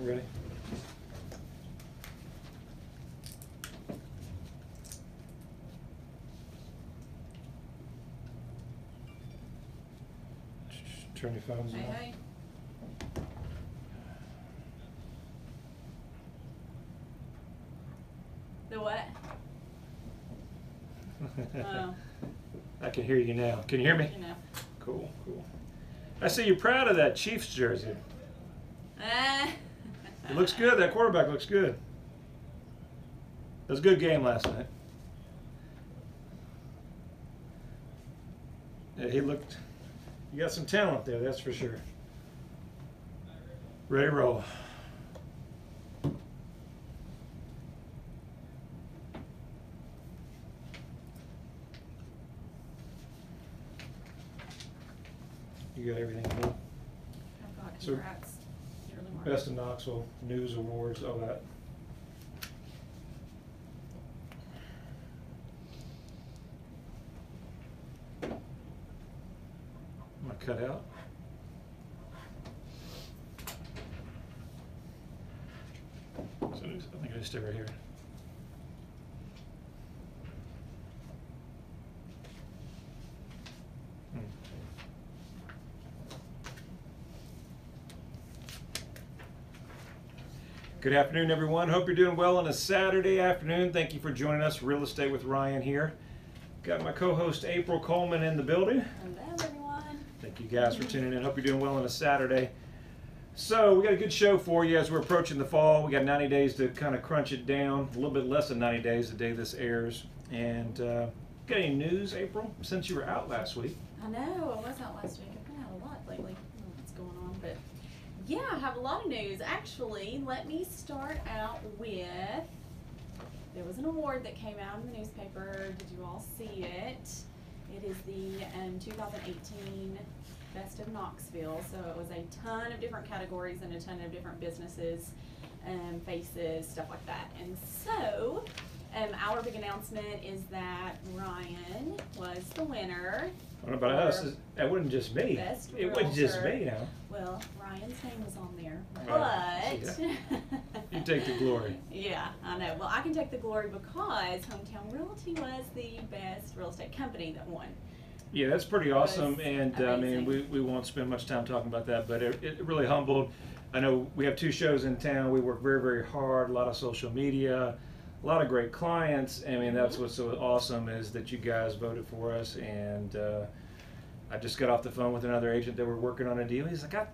ready? Turn your phones off. Hey. The what? Oh. I can hear you now. Can you hear me? You know. Cool, cool. I see you're proud of that Chiefs jersey. It looks good. That quarterback looks good. It was a good game last night. Yeah, he looked. You got some talent there, that's for sure. Ready to roll. You got everything you need? I've got So, congrats. Yearly mark. Best in Knoxville, news, awards, all that. I'm gonna cut out. So I think I just stay right here. Good afternoon, everyone. Hope you're doing well on a Saturday afternoon. Thank you for joining us. Real Estate with Ryan here. Got my co-host April Coleman in the building. Hello, everyone. Thank you guys for tuning in. Hope you're doing well on a Saturday. So we got a good show for you as we're approaching the fall. We got 90 days to kind of crunch it down. A little bit less than 90 days the day this airs. And got any news, April, since you were out last week? I know, I was out last week. I've been out a lot lately. I don't know what's going on, but yeah, I have a lot of news. Actually, let me start out with, there was an award that came out in the newspaper. Did you all see it? It is the 2018 Best of Knoxville. So it was a ton of different categories and a ton of different businesses, faces, stuff like that. And so our big announcement is that Ryan was the winner. I don't know about us. That wasn't just me. Best It wasn't just realtor. me now. Well, Ryan's name was on there, but you take the glory. Yeah, I know. Well, I can take the glory because Hometown Realty was the best real estate company that won. Yeah, that's pretty awesome, and I mean, amazing. we won't spend much time talking about that, but it really humbled. I know we have 2 shows in town. We work very, very hard, a lot of social media, a lot of great clients. I mean, that's what's so awesome is that you guys voted for us, and I just got off the phone with another agent that were working on a deal. He's like, I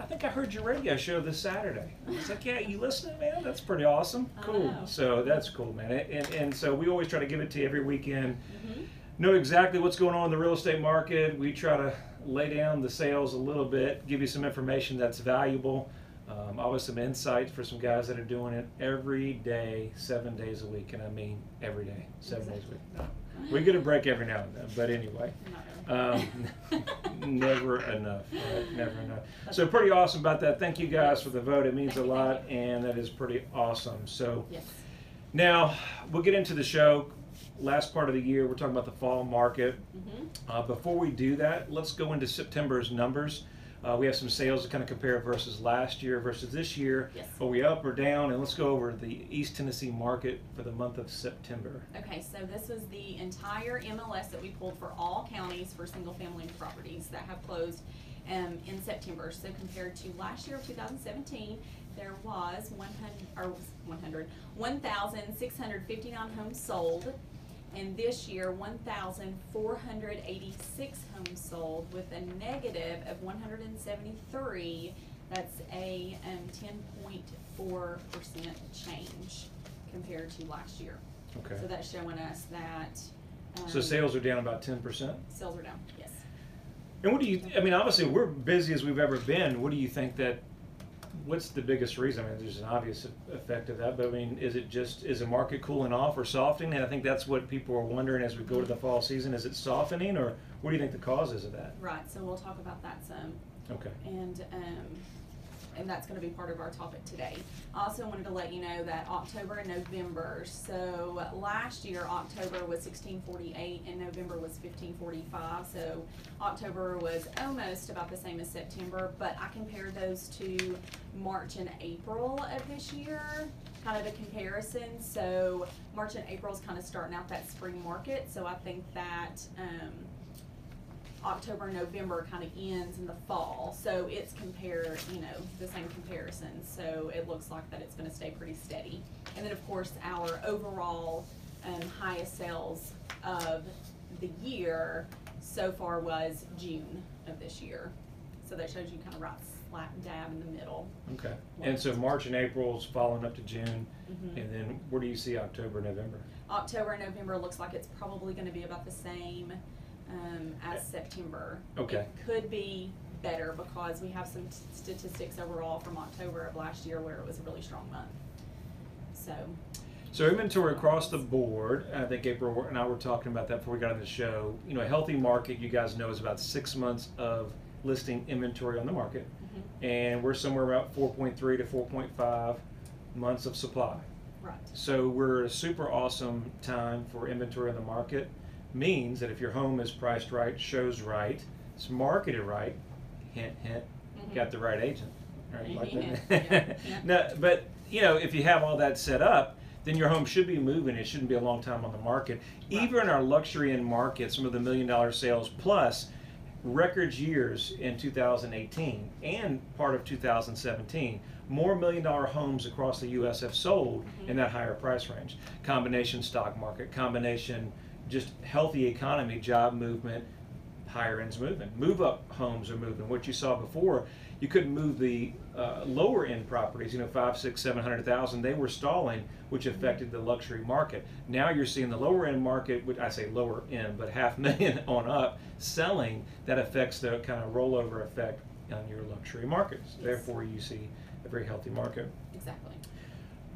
think I heard your radio show this Saturday. I was like, yeah, you listening, man? That's pretty awesome. Cool. So that's cool, man. And so we always try to give it to you every weekend. Know exactly what's going on in the real estate market. We try to lay down the sales a little bit, give you some information that's valuable. Always some insight for some guys that are doing it every day, 7 days a week. And I mean every day, 7 days a week. No. We get a break every now and then, but anyway. Never enough, right? Never enough. So pretty awesome about that. Thank you guys for the vote. It means a lot, and that is pretty awesome. So now we'll get into the show. Last part of the year, we're talking about the fall market. Before we do that, let's go into September's numbers. We have some sales to kind of compare versus last year versus this year. Are we up or down? And let's go over the East Tennessee market for the month of September. Okay, so this was the entire MLS that we pulled for all counties for single family properties that have closed in September. So compared to last year of 2017, there was 1,659 homes sold. And this year, 1,486 homes sold with a negative of 173. That's a 10.4% change compared to last year. Okay. So that's showing us that. So sales are down about 10%? Sales are down, yes. And what do you, I mean, obviously we're busy as we've ever been. What do you think what's the biggest reason? I mean, there's an obvious effect of that, but I mean, is the market cooling off or softening? And I think that's what people are wondering as we go to the fall season. Is it softening, or what do you think the cause is of that? Right, so we'll talk about that some. Okay. And and that's going to be part of our topic today. I also wanted to let you know that October and November, so last year October was 1648 and November was 1545, so October was almost about the same as September, but I compared those to March and April of this year, kind of a comparison. So March and April is kind of starting out that spring market, so I think that October and November kind of ends in the fall, so it's compared, you know, the same comparison, so it looks like that it's going to stay pretty steady. And then of course our overall highest sales of the year so far was June of this year, so that shows you kind of right slap dab in the middle. Okay. And so March and April is following up to June, and then where do you see October, November? October and November looks like it's probably going to be about the same as September. Okay. It could be better because we have some statistics overall from October of last year where it was a really strong month. So inventory across the board, I think April and I were talking about that before we got on the show. You know, a healthy market, you guys know, is about 6 months of listing inventory on the market. And we're somewhere about 4.3 to 4.5 months of supply. Right. So we're a super awesome time for inventory on the market. Means that if your home is priced right, shows right, it's marketed right, hint, hint, got the right agent. Right? Like that. No, but you know, if you have all that set up, then your home should be moving. It shouldn't be a long time on the market. Right. Even in our luxury end market, some of the $1 million sales plus record years in 2018 and part of 2017. More $1 million homes across the U.S. have sold in that higher price range. Combination stock market, combination just healthy economy, job movement, higher ends moving. Move up homes are moving. What you saw before, you couldn't move the lower end properties, you know, 5, 6, 700,000. They were stalling, which affected the luxury market. Now you're seeing the lower end market, which I say lower end, but $500,000 on up, selling. That affects the kind of rollover effect on your luxury markets. Yes. Therefore, you see a very healthy market. Exactly.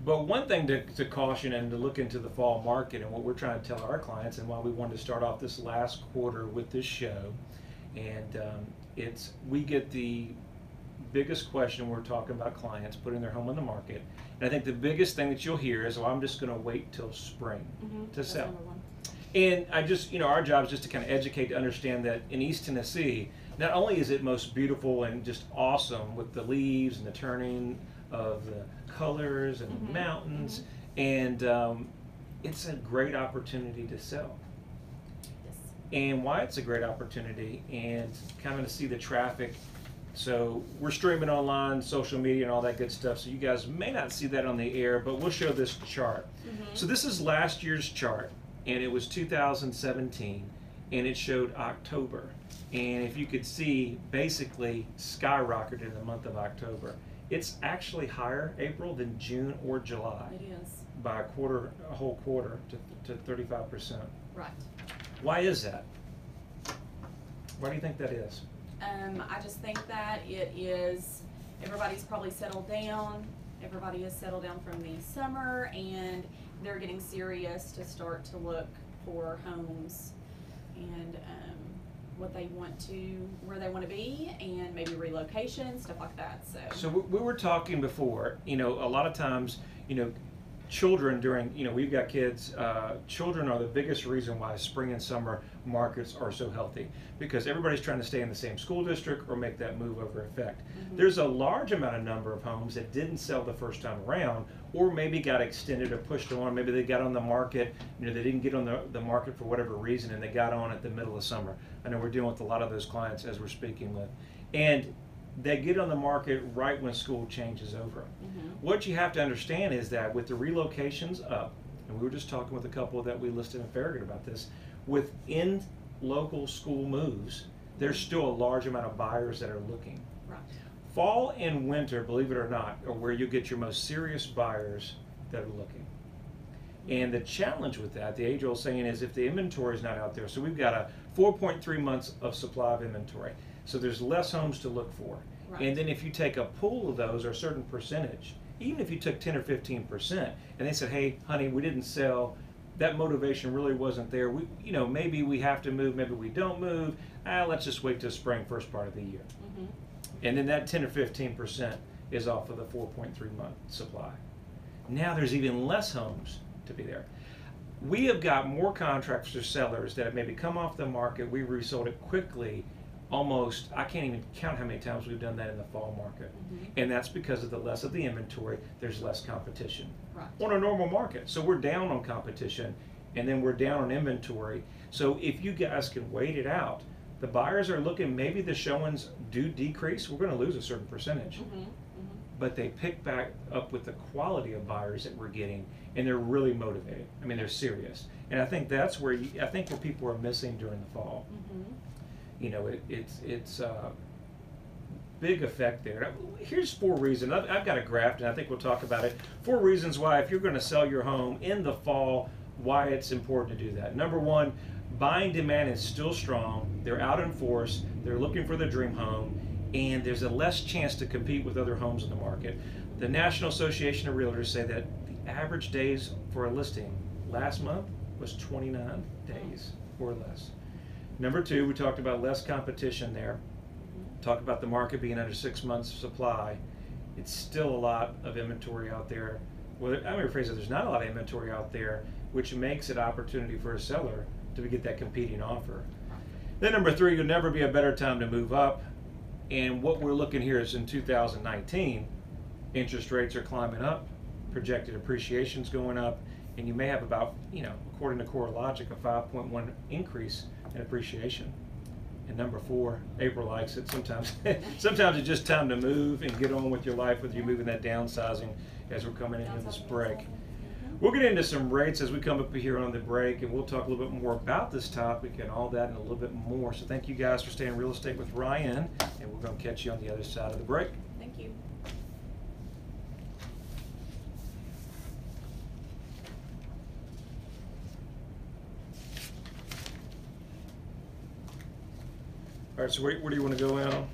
But one thing to caution and to look into the fall market, and what we're trying to tell our clients, and why we wanted to start off this last quarter with this show, and we get the biggest question. We're talking about clients putting their home on the market, and I think the biggest thing that you'll hear is, well, I'm just going to wait till spring to sell. And I just, you know, our job is just to kind of educate, to understand that in East Tennessee, not only is it most beautiful and just awesome with the leaves and the turning of the colors and the mountains, and it's a great opportunity to sell. Yes. And why it's a great opportunity, and kind of to see the traffic. So we're streaming online, social media and all that good stuff, so you guys may not see that on the air, but we'll show this chart. So this is last year's chart, and it was 2017, and it showed October. And if you could see, basically skyrocketed in the month of October. It's actually higher April than June or July. It is. By a whole quarter to 35%. Right. Why is that? Why do you think that is? I just think that it is, everybody's probably settled down. Everybody has settled down from the summer, and they're getting serious to start to look for homes and what they want to, where they want to be, and maybe relocation, stuff like that. So we were talking before, you know, a lot of times, you know, children during, you know, we've got kids, children are the biggest reason why spring and summer markets are so healthy, because everybody's trying to stay in the same school district or make that move over effect. There's a large number of homes that didn't sell the first time around, or maybe got extended or pushed on. Maybe they got on the market, you know, they didn't get on the market for whatever reason, and they got on at the middle of summer. I know we're dealing with a lot of those clients as we're speaking with. And they get on the market right when school changes over. What you have to understand is that with the relocations up, and we were just talking with a couple that we listed in Farragut about this, within local school moves, there's still a large amount of buyers that are looking. right. Fall and winter, believe it or not, are where you get your most serious buyers that are looking. And the challenge with that, the age-old saying, is if the inventory is not out there. So we've got a 4.3 months of supply of inventory. So there's less homes to look for. Right. And then if you take a pool of those, or a certain percentage, even if you took 10 or 15%, and they said, hey, honey, we didn't sell, that motivation really wasn't there. We, you know, maybe we have to move, maybe we don't move. Let's just wait till spring, first part of the year. And then that 10 or 15% is off of the 4.3-month supply. Now there's even less homes to be there. We have got more contractors or sellers that have maybe come off the market, we resold it quickly, almost, I can't even count how many times we've done that in the fall market. And that's because of the less of the inventory, there's less competition. Right. On a normal market. So we're down on competition, and then we're down on inventory. So if you guys can wait it out, the buyers are looking, maybe the showings do decrease, we're gonna lose a certain percentage. But they pick back up with the quality of buyers that we're getting, and they're really motivated. I mean, they're serious. And I think that's where where people are missing during the fall. You know, it's a big effect there. Here's 4 reasons. I've got a graph, and I think we'll talk about it. 4 reasons why, if you're going to sell your home in the fall, why it's important to do that. Number 1, buying demand is still strong. They're out in force. They're looking for the dream home, and there's a less chance to compete with other homes in the market. The National Association of Realtors say that the average days for a listing last month was 29 days or less. Number 2, we talked about less competition there. Talk about the market being under 6 months of supply. It's still a lot of inventory out there. Well, I'm going to rephrase it, there's not a lot of inventory out there, which makes it opportunity for a seller to get that competing offer. Then number 3, you'll never be a better time to move up. And what we're looking here is in 2019, interest rates are climbing up, projected appreciation's going up, and you may have about, according to CoreLogic, a 5.1 increase in appreciation. And number 4, April likes it. Sometimes it's just time to move and get on with your life, whether you're moving that downsizing as we're coming into this break. We'll get into some rates as we come up here on the break, and we'll talk a little bit more about this topic and all that and a little bit more. So thank you guys for staying real estate with Ryan, and we're going to catch you on the other side of the break. Thank you. All right, so where do you want to go now?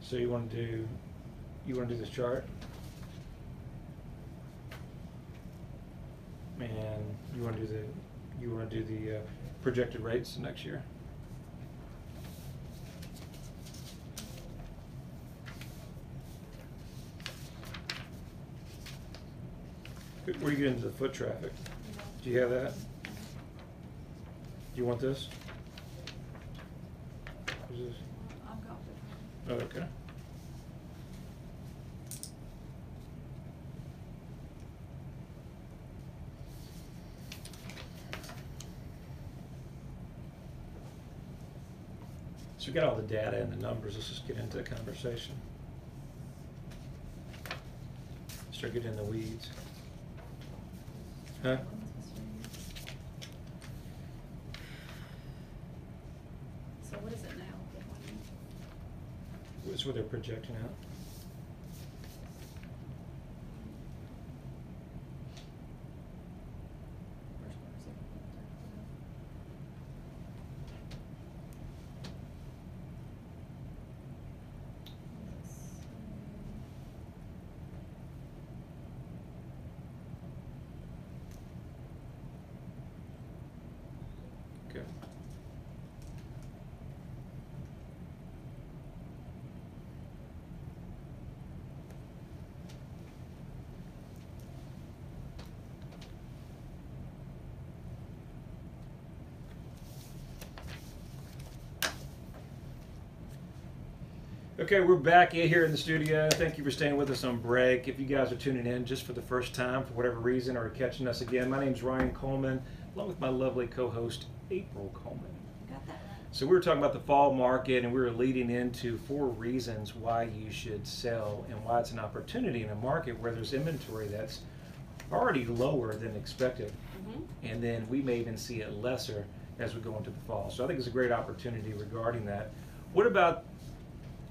So you want to do this chart, and you want to do the projected rates next year. Where do you get into the foot traffic? Do you have that? Do you want this? What is this? I've got it. Oh, okay. So we got all the data and the numbers. Let's just get into the conversation. Start getting in the weeds. Huh? So what is it now? It's what they're projecting out. Okay. Okay, we're back here in the studio. Thank you for staying with us on break. If you guys are tuning in just for the first time, for whatever reason, or catching us again, my name's Ryan Coleman, along with my lovely co-host, April Coleman. Got that right. So we were talking about the fall market, and we were leading into 4 reasons why you should sell and why it's an opportunity in a market where there's inventory that's already lower than expected. And then we may even see it lesser as we go into the fall. So I think it's a great opportunity regarding that. What about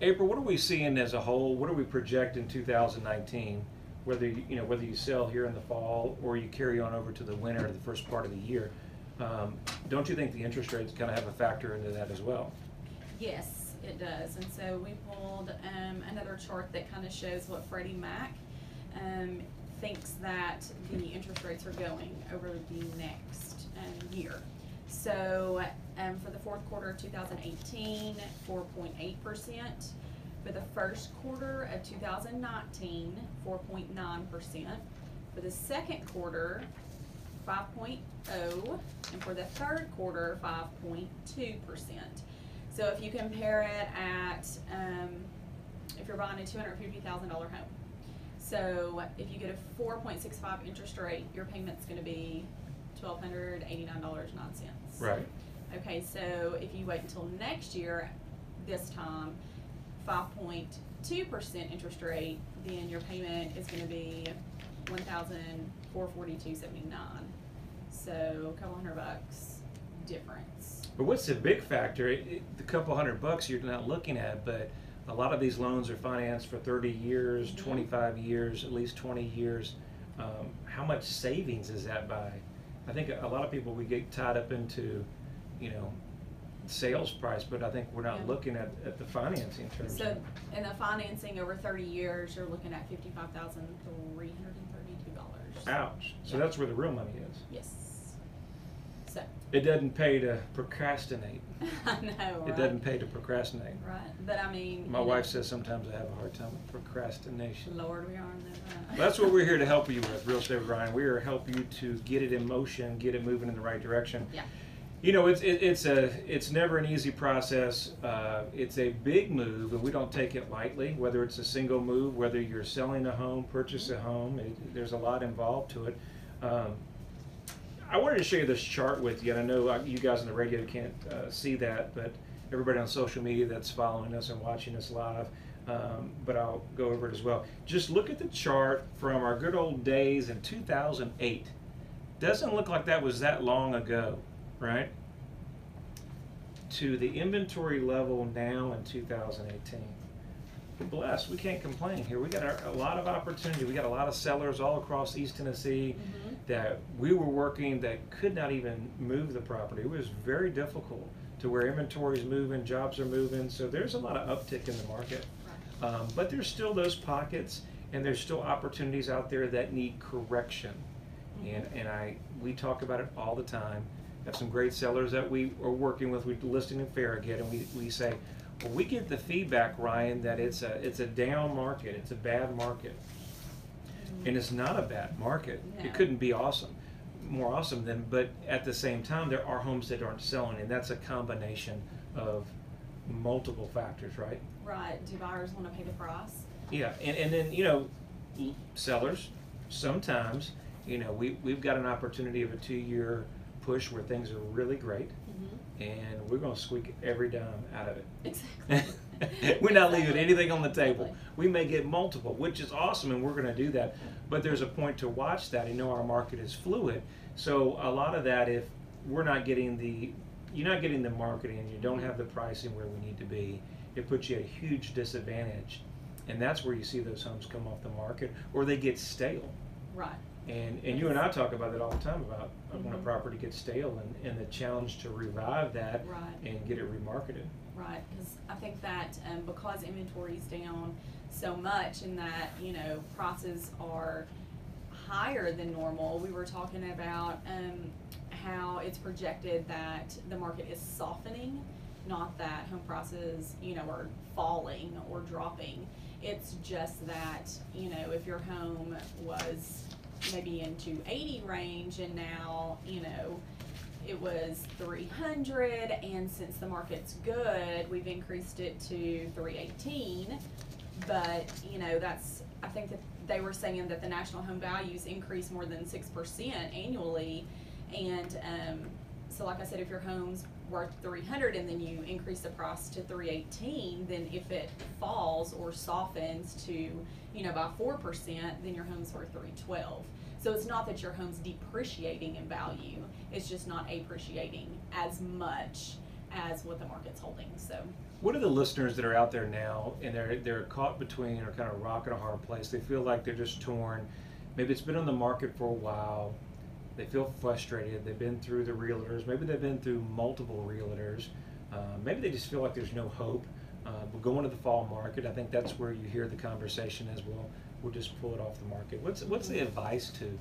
April? What are we seeing as a whole? What do we project in 2019? Whether you sell here in the fall or you carry on over to the winter or the first part of the year, don't you think the interest rates kind of have a factor into that as well? Yes, it does. And so we pulled another chart that kind of shows what Freddie Mac thinks that the interest rates are going over the next year. So for the fourth quarter of 2018, 4.8%. For the first quarter of 2019, 4.9%. For the second quarter, 5.0%, and for the third quarter, 5.2%. So if you compare it at, if you're buying a $250,000 home, so if you get a 4.65 interest rate, your payment's going to be $1,289.09. Right. Okay, so if you wait until next year, this time, 5.2% interest rate, then your payment is going to be $1,442.79. So a couple $100 difference. But what's the big factor? The couple $100 you're not looking at, but a lot of these loans are financed for 30 years, Mm-hmm. 25 years, at least 20 years. How much savings is that by? I think a lot of people, we get tied up into, sales price, but I think we're not Yeah. looking at the financing terms. So in the financing over 30 years, you're looking at $55,332. Ouch. So Yeah. that's where the real money is. Yes. So. It doesn't pay to procrastinate. I know, right? It doesn't pay to procrastinate. Right, but I mean. My wife says sometimes I have a hard time with procrastination. Lord, we are in that. That's what we're here to help you with, Real Estate with Ryan. We are to help you to get it in motion, get it moving in the right direction. Yeah. It's never an easy process. It's a big move, and we don't take it lightly. Whether it's a single move, whether you're selling a home, purchase a home, there's a lot involved to it. I wanted to show you this chart with you, and I know you guys on the radio can't see that, but everybody on social media that's following us and watching us live, but I'll go over it as well. Just look at the chart from our good old days in 2008. Doesn't look like that was that long ago, right? To the inventory level now in 2018. We're blessed. We can't complain here. We got a lot of opportunity. We got a lot of sellers all across East Tennessee that we were working that could not even move the property. It was very difficult to where inventory is moving, jobs are moving. So there's a lot of uptick in the market. But there's still those pockets, and there's still opportunities out there that need correction. And we talk about it all the time. Have some great sellers that we are working with. We're listing in Farragut, and we say, well, we get the feedback, Ryan, that it's a down market, it's a bad market, and it's not a bad market. No. It couldn't be more awesome than. But at the same time, there are homes that aren't selling, and that's a combination of multiple factors, right? Right. Do buyers want to pay the price? Yeah, and then sellers sometimes we've got an opportunity of a 2-year push where things are really great, and we're going to squeak every dime out of it. Exactly. We're not leaving anything on the table. Exactly. We may get multiple, which is awesome, and we're going to do that. But there's a point to watch that. Our market is fluid, so a lot of that, if we're not getting you're not getting the marketing, and you don't have the pricing where we need to be, it puts you at a huge disadvantage, and that's where you see those homes come off the market or they get stale. Right. And you and I talk about it all the time about when a property gets stale and the challenge to revive that and get it remarketed. Right, because I think that because inventory is down so much and that prices are higher than normal, we were talking about how it's projected that the market is softening, not that home prices are falling or dropping. It's just that if your home was maybe in 280 range and now it was 300, and since the market's good, we've increased it to 318. But I think that they were saying that the national home values increase more than 6% annually, and so like I said, if your home's worth 300 and then you increase the price to 318, then if it falls or softens to by 4%, then your home's worth 312. So it's not that your home's depreciating in value, it's just not appreciating as much as what the market's holding. So what are the listeners that are out there now and they're caught between or kind of rock and a hard place? They feel like they're just torn. Maybe it's been on the market for a while. They feel frustrated. They've been through the realtors. Maybe they've been through multiple realtors. Maybe they just feel like there's no hope. We're going to the fall market. I think that's where you hear the conversation as well. we'll just pull it off the market. What's the advice to,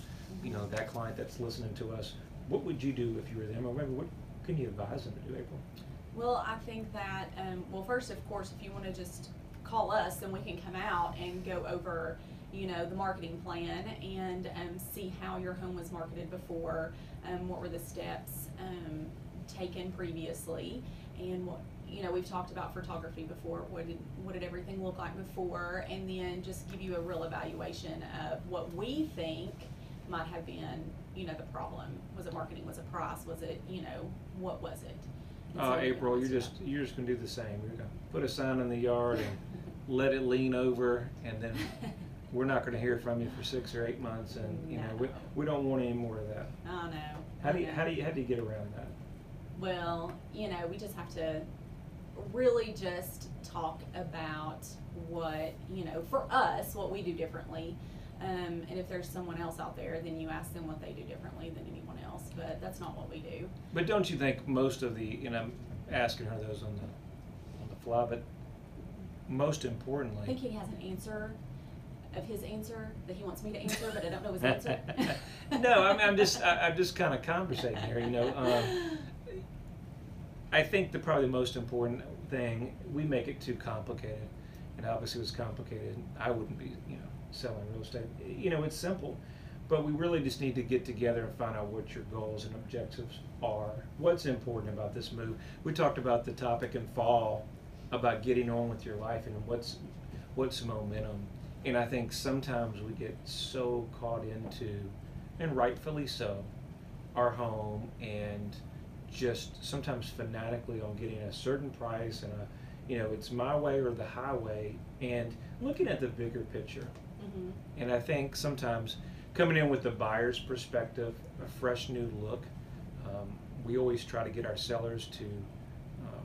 that client that's listening to us? What would you do if you were them, or maybe what can you advise them to do, April? Well, I think that, well, first, of course, if you want to just call us, then we can come out and go over, the marketing plan and see how your home was marketed before, what were the steps taken previously, and what, we've talked about photography before. What did everything look like before, and then just give you a real evaluation of what we think might have been, the problem. Was it marketing? Was it price? Was it, what was it? April, you're just gonna do the same. You're gonna put a sign in the yard and let it lean over, and then we're not gonna hear from you for 6 or 8 months, and No. we don't want any more of that. I know. How do you get around that? Well, we just have to really just talk about what, for us, what we do differently. And if there's someone else out there, then you ask them what they do differently than anyone else. But that's not what we do. But don't you think most of the, I'm asking her those on the fly, but most importantly, I think he has an answer of his answer that he wants me to answer, but I don't know his answer. No, I'm just kind of conversating here, I think probably the most important thing, we make it too complicated, and obviously it was complicated. I wouldn't be, selling real estate. It's simple, but we really just need to get together and find out what your goals and objectives are. What's important about this move? We talked about the topic in fall about getting on with your life and what's momentum. And I think sometimes we get so caught into, and rightfully so, our home, and just sometimes fanatically on getting a certain price and it's my way or the highway, and looking at the bigger picture. Mm-hmm. And I think sometimes coming in with the buyer's perspective, a fresh new look, we always try to get our sellers to,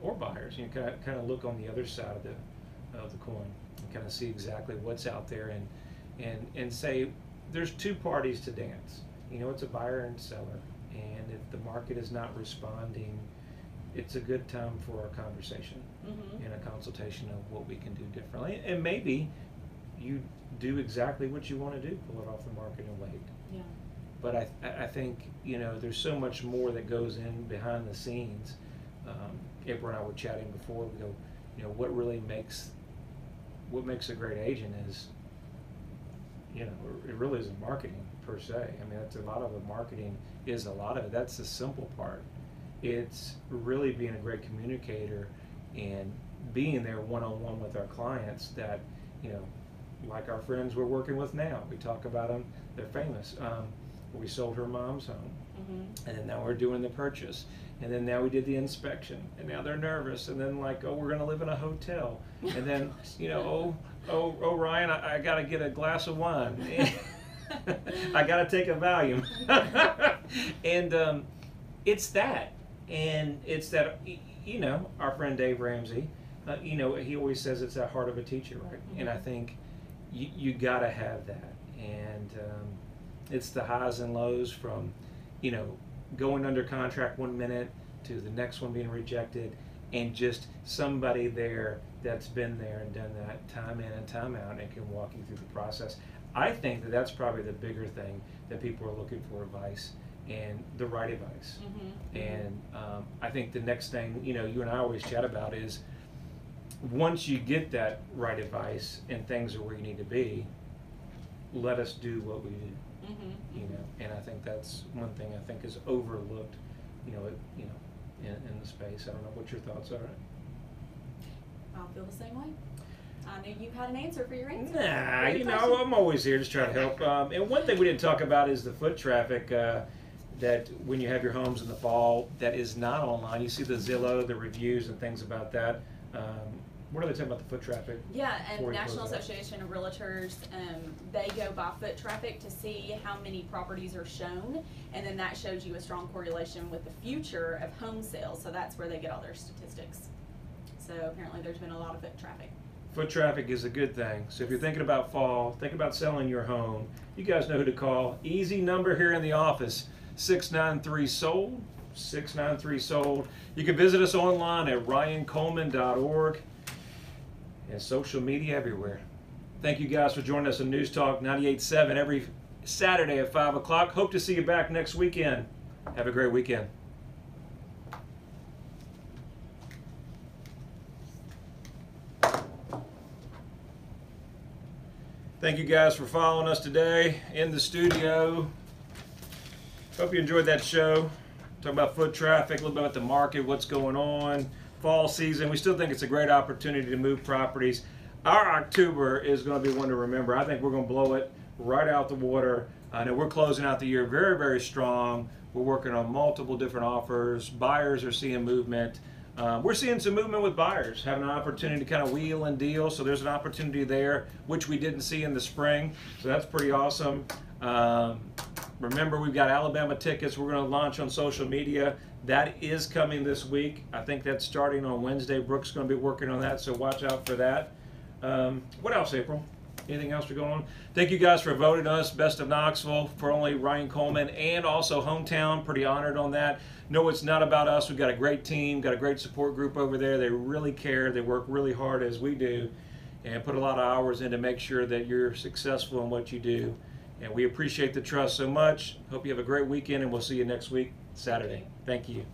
or buyers, kind of look on the other side of the coin and kind of see exactly what's out there, and say there's two parties to dance. It's a buyer and seller, and if the market is not responding, it's a good time for a conversation and a consultation of what we can do differently. And maybe you do exactly what you want to do, pull it off the market and wait. Yeah. But I think, there's so much more that goes in behind the scenes. April and I were chatting before, we go, what makes a great agent is, it really isn't marketing per se. I mean, that's a lot of the marketing is a lot of it. That's the simple part. It's really being a great communicator and being there one-on-one with our clients that, like our friends we're working with now. We talk about them, they're famous. We sold her mom's home, and then now we're doing the purchase, and then now we did the inspection, and now they're nervous, and then like, oh, we're gonna live in a hotel, and then, oh, Ryan, I gotta get a glass of wine. I gotta take a Valium. And it's that, our friend Dave Ramsey, he always says it's that heart of a teacher, right? And I think you gotta have that, and it's the highs and lows from, going under contract 1 minute to the next one being rejected, and just somebody there that's been there and done that time in and time out and can walk you through the process. I think that's probably the bigger thing that people are looking for, advice, and the right advice. And I think the next thing, you and I always chat about is, once you get that right advice and things are where you need to be, let us do what we do. And I think that's one thing I think is overlooked, in the space. I don't know what your thoughts are. I feel the same way. I knew you had an answer for your answer. Nah, I'm always here to try to help. And one thing we didn't talk about is the foot traffic. That when you have your homes in the fall, that is not online. You see the Zillow, the reviews, and things about that. What are they talking about, the foot traffic? Yeah, and National Association of Realtors, they go by foot traffic to see how many properties are shown, and then that shows you a strong correlation with the future of home sales. So that's where they get all their statistics. So apparently there's been a lot of foot traffic. Foot traffic is a good thing. So if you're thinking about fall, think about selling your home, you guys know who to call. Easy number here in the office, 693-SOLD, 693-SOLD. You can visit us online at ryancoleman.org and social media everywhere. Thank you guys for joining us on News Talk 98.7 every Saturday at 5 o'clock. Hope to see you back next weekend. Have a great weekend. Thank you guys for following us today in the studio. Hope you enjoyed that show. Talking about foot traffic, a little bit about the market, what's going on, fall season. We still think it's a great opportunity to move properties. Our October is going to be one to remember. I think we're going to blow it right out the water. I know we're closing out the year very, very strong. We're working on multiple different offers. Buyers are seeing movement. We're seeing some movement with buyers, having an opportunity to kind of wheel and deal. So there's an opportunity there, which we didn't see in the spring. So that's pretty awesome. Remember, we've got Alabama tickets we're going to launch on social media. That is coming this week. I think that's starting on Wednesday. Brooke's going to be working on that, so watch out for that. What else, April? Anything else going on? Thank you guys for voting us Best of Knoxville for only Ryan Coleman and also Hometown. Pretty honored on that. No, it's not about us. We've got a great team, got a great support group over there. They really care. They work really hard as we do and put a lot of hours in to make sure that you're successful in what you do. And we appreciate the trust so much. Hope you have a great weekend, and we'll see you next week, Saturday. Thank you.